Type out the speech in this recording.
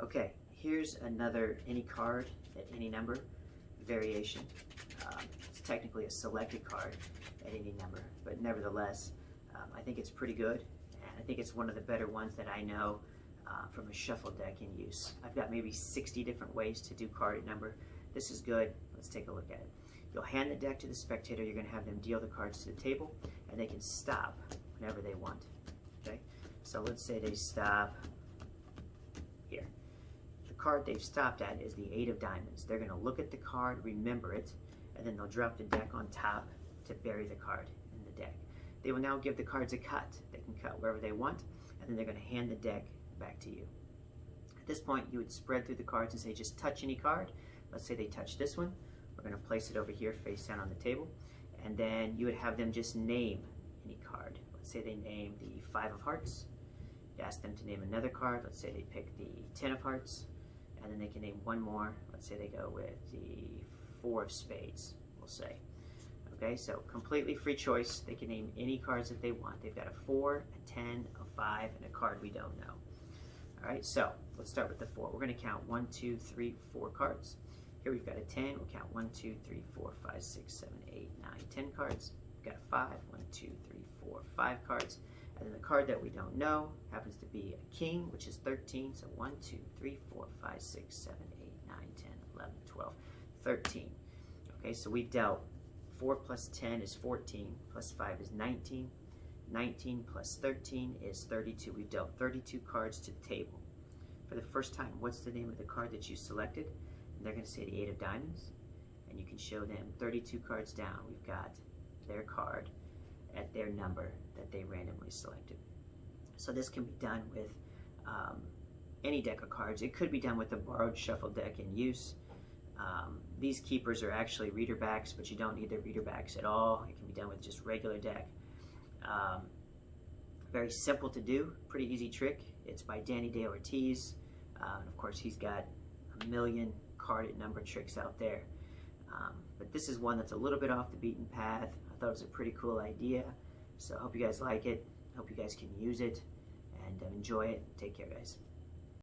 Okay, here's another any card at any number variation. It's technically a selected card at any number, but nevertheless, I think it's pretty good, and I think it's one of the better ones that I know from a shuffle deck in use. I've got maybe 60 different ways to do card at number. This is good. Let's take a look at it. You'll hand the deck to the spectator. You're going to have them deal the cards to the table, and they can stop whenever they want. Okay, so let's say they stop here. The card they've stopped at is the 8 of diamonds. They're going to look at the card, remember it, and then they'll drop the deck on top to bury the card in the deck. They will now give the cards a cut. They can cut wherever they want, and then they're going to hand the deck back to you. At this point, you would spread through the cards and say, just touch any card. Let's say they touch this one. We're going to place it over here face down on the table, and then you would have them just name any card. Let's say they name the 5 of hearts. You ask them to name another card. Let's say they pick the 10 of hearts, and then they can name one more. Let's say they go with the 4 of spades, we'll say. Okay, so completely free choice. They can name any cards that they want. They've got a 4, a 10, a 5, and a card we don't know. All right, so let's start with the 4. We're going to count 1, 2, 3, 4 cards. Here we've got a 10. We'll count 1, 2, 3, 4, 5, 6, 7, 8, 9, 10 cards. We've got a 5. 1, 2, 3, 4, 5 cards. And then the card that we don't know happens to be a king, which is 13. So 1, 2, 3, 4, 5, 6, 7, 8, 9, 10, 11, 12, 13. Okay, so we've dealt 4 plus 10 is 14, plus 5 is 19. 19 plus 13 is 32. We've dealt 32 cards to the table. For the first time, what's the name of the card that you selected? And they're going to say the 8 of diamonds, and you can show them 32 cards down. We've got their card at their number that they randomly selected. So this can be done with any deck of cards. It could be done with a borrowed shuffle deck in use. These keepers are actually reader backs, but you don't need the reader backs at all. It can be done with just regular deck. Very simple to do, pretty easy trick. It's by Dani DaOrtiz. Of course, he's got a million carded number tricks out there. But this is one that's a little bit off the beaten path. I thought it was a pretty cool idea. So I hope you guys like it. I hope you guys can use it and enjoy it. Take care, guys.